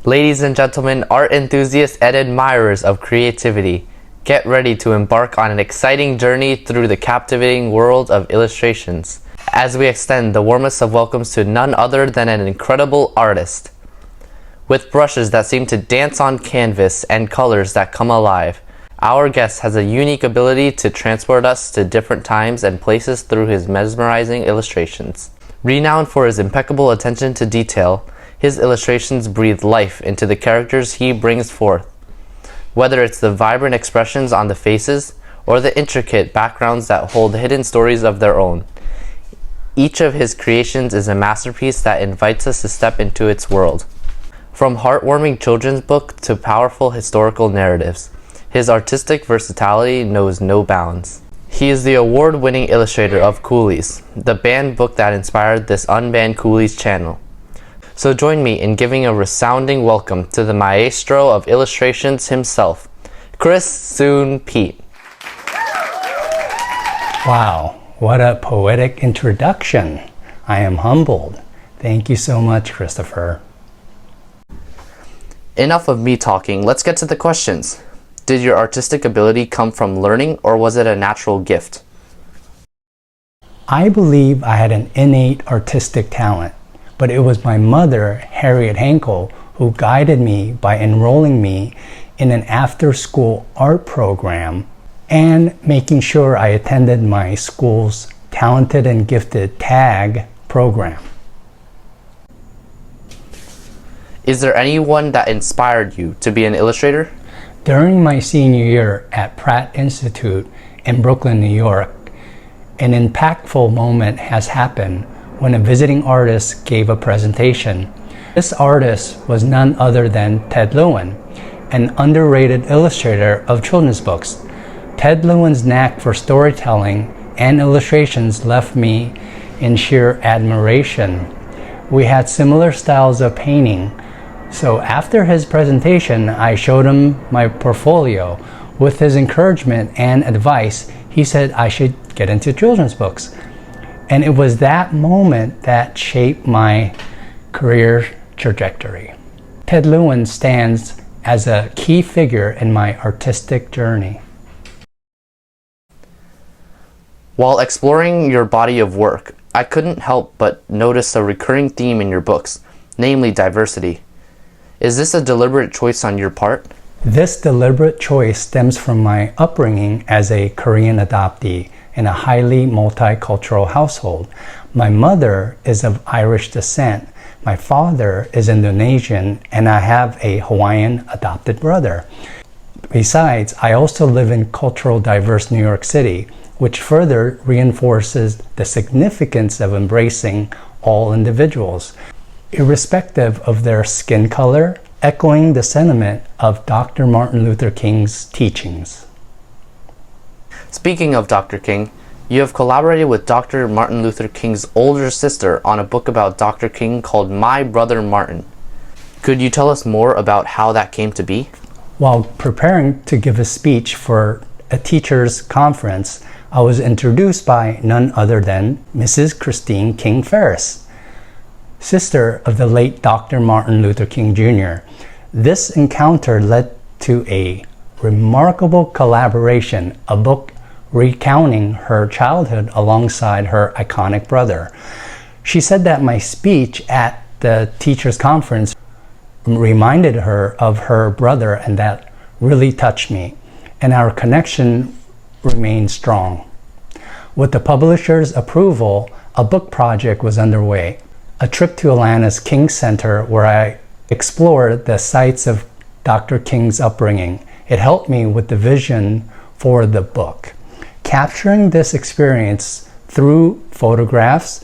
Ladies and gentlemen, art enthusiasts and admirers of creativity, get ready to embark on an exciting journey through the captivating world of illustrations, as we extend the warmest of welcomes to none other than an incredible artist. With brushes that seem to dance on canvas and colors that come alive, our guest has a unique ability to transport us to different times and places through his mesmerizing illustrations. Renowned for his impeccable attention to detail, his illustrations breathe life into the characters he brings forth. Whether it's the vibrant expressions on the faces or the intricate backgrounds that hold hidden stories of their own, each of his creations is a masterpiece that invites us to step into its world. From heartwarming children's book to powerful historical narratives, his artistic versatility knows no bounds. He is the award-winning illustrator of Coolies, the banned book that inspired this UNBAN COOLIES channel. So join me in giving a resounding welcome to the maestro of illustrations himself, Chris Soentpiet. Wow, what a poetic introduction. I am humbled. Thank you so much, Christopher. Enough of me talking, let's get to the questions. Did your artistic ability come from learning, or was it a natural gift? I believe I had an innate artistic talent, but it was my mother, Harriet Hankel, who guided me by enrolling me in an after-school art program and making sure I attended my school's Talented and Gifted TAG program. Is there anyone that inspired you to be an illustrator? During my senior year at Pratt Institute in Brooklyn, New York, an impactful moment has happened when a visiting artist gave a presentation. This artist was none other than Ted Lewin, an underrated illustrator of children's books. Ted Lewin's knack for storytelling and illustrations left me in sheer admiration. We had similar styles of painting. So after his presentation, I showed him my portfolio. With his encouragement and advice, he said I should get into children's books. And it was that moment that shaped my career trajectory. Ted Lewin stands as a key figure in my artistic journey. While exploring your body of work, I couldn't help but notice a recurring theme in your books, namely diversity. Is this a deliberate choice on your part? This deliberate choice stems from my upbringing as a Korean adoptee in a highly multicultural household. My mother is of Irish descent, my father is Indonesian, and I have a Hawaiian adopted brother. Besides, I also live in cultural diverse New York City, which further reinforces the significance of embracing all individuals, irrespective of their skin color, echoing the sentiment of Dr. Martin Luther King's teachings. Speaking of Dr. King, you have collaborated with Dr. Martin Luther King's older sister on a book about Dr. King called My Brother Martin. Could you tell us more about how that came to be? While preparing to give a speech for a teachers' conference, I was introduced by none other than Mrs. Christine King Farris, sister of the late Dr. Martin Luther King Jr. This encounter led to a remarkable collaboration, a book recounting her childhood alongside her iconic brother. She said that my speech at the teachers' conference reminded her of her brother, and that really touched me, and our connection remained strong. With the publisher's approval, a book project was underway. A trip to Atlanta's King Center where I explored the sites of Dr. King's upbringing. It helped me with the vision for the book. Capturing this experience through photographs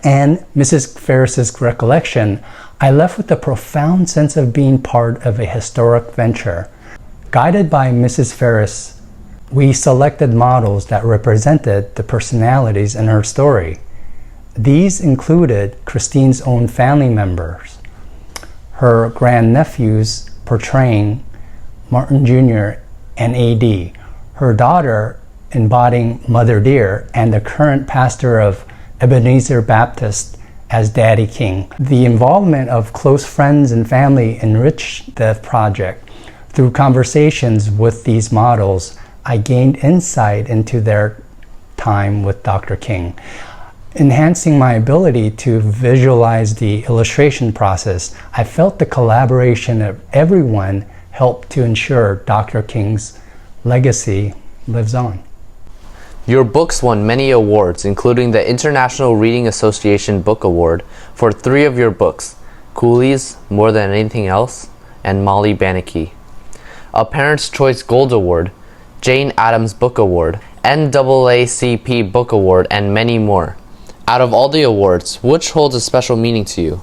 and Mrs. Farris's recollection, I left with a profound sense of being part of a historic venture. Guided by Mrs. Farris, we selected models that represented the personalities in her story. These included Christine's own family members, her grandnephews portraying Martin Jr. and AD, her daughter embodying Mother Dear, and the current pastor of Ebenezer Baptist as Daddy King. The involvement of close friends and family enriched the project. Through conversations with these models, I gained insight into their time with Dr. King, enhancing my ability to visualize the illustration process. I felt the collaboration of everyone helped to ensure Dr. King's legacy lives on. Your books won many awards, including the International Reading Association Book Award for 3 of your books, Coolies, More Than Anything Else, and Molly Bannaky, a Parent's Choice Gold Award, Jane Addams Book Award, NAACP Book Award, and many more. Out of all the awards, which holds a special meaning to you?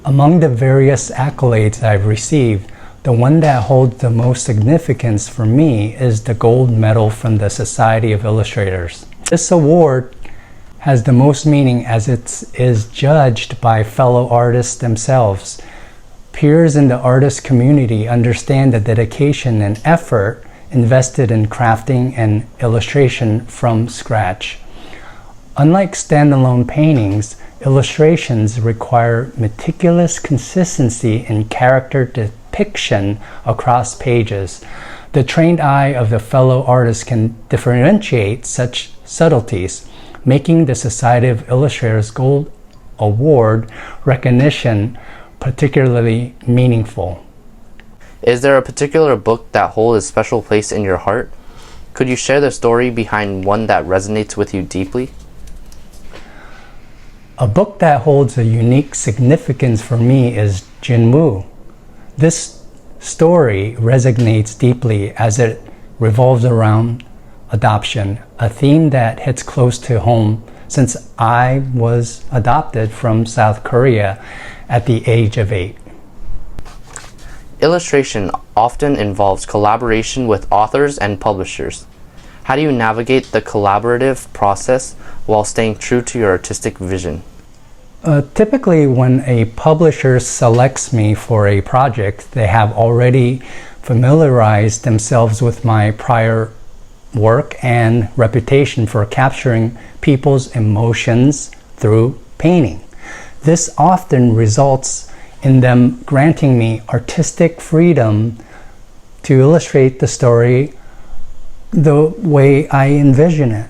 Among the various accolades I've received, the one that holds the most significance for me is the gold medal from the Society of Illustrators. This award has the most meaning as it is judged by fellow artists themselves. Peers in the artist community understand the dedication and effort invested in crafting an illustration from scratch. Unlike standalone paintings, illustrations require meticulous consistency in character depiction across pages. The trained eye of the fellow artist can differentiate such subtleties, making the Society of Illustrators Gold Award recognition particularly meaningful. Is there a particular book that holds a special place in your heart? Could you share the story behind one that resonates with you deeply? A book that holds a unique significance for me is Jin Woo. This story resonates deeply as it revolves around adoption, a theme that hits close to home since I was adopted from South Korea at the age of 8. Illustration often involves collaboration with authors and publishers. How do you navigate the collaborative process while staying true to your artistic vision? Typically, when a publisher selects me for a project, they have already familiarized themselves with my prior work and reputation for capturing people's emotions through painting. This often results in them granting me artistic freedom to illustrate the story the way I envision it.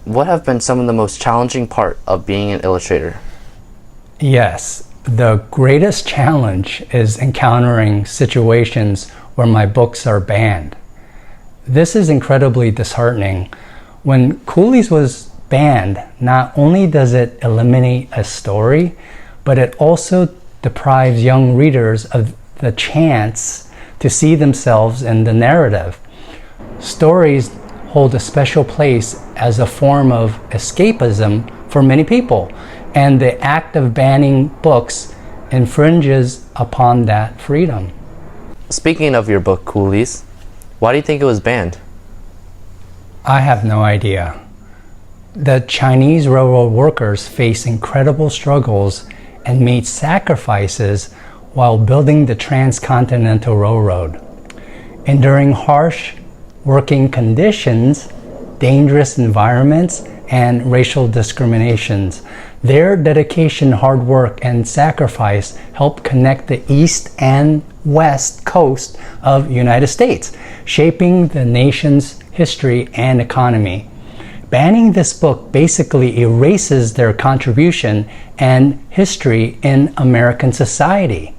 What have been some of the most challenging part of being an illustrator? Yes, the greatest challenge is encountering situations where my books are banned. This is incredibly disheartening. When Coolies was banned, not only does it eliminate a story, but it also deprives young readers of the chance to see themselves in the narrative. Stories hold a special place as a form of escapism for many people, and the act of banning books infringes upon that freedom. Speaking of your book, Coolies, why do you think it was banned? I have no idea. The Chinese railroad workers faced incredible struggles and made sacrifices while building the Transcontinental Railroad. Enduring harsh working conditions, dangerous environments, and racial discriminations, their dedication, hard work, and sacrifice helped connect the East and West Coast of United States, shaping the nation's history and economy. Banning this book basically erases their contribution and history in American society.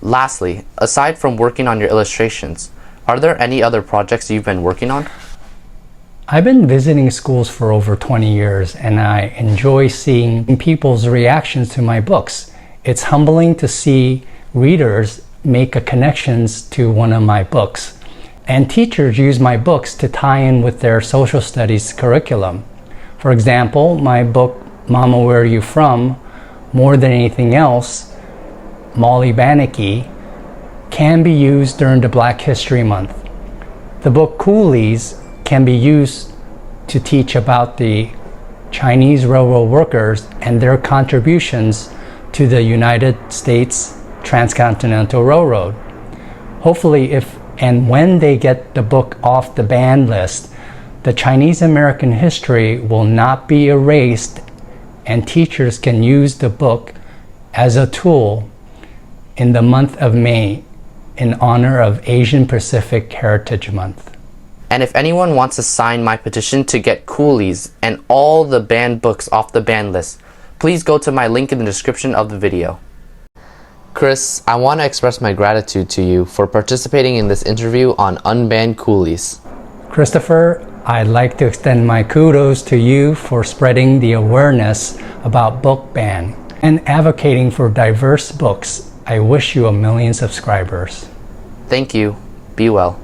Lastly, aside from working on your illustrations, are there any other projects you've been working on? I've been visiting schools for over 20 years, and I enjoy seeing people's reactions to my books. It's humbling to see readers make connections to one of my books, and teachers use my books to tie in with their social studies curriculum. For example, my book, Mama, Where Are You From? More Than Anything Else, Molly Bannaky, can be used during the Black History Month. The book Coolies can be used to teach about the Chinese railroad workers and their contributions to the United States Transcontinental Railroad. Hopefully, if and when they get the book off the banned list, the Chinese American history will not be erased and teachers can use the book as a tool in the month of May in honor of Asian Pacific Heritage Month. And if anyone wants to sign my petition to get Coolies and all the banned books off the ban list, please go to my link in the description of the video. Chris, I want to express my gratitude to you for participating in this interview on UNBAN COOLIES. Christopher, I'd like to extend my kudos to you for spreading the awareness about book ban and advocating for diverse books. I wish you a million subscribers. Thank you. Be well.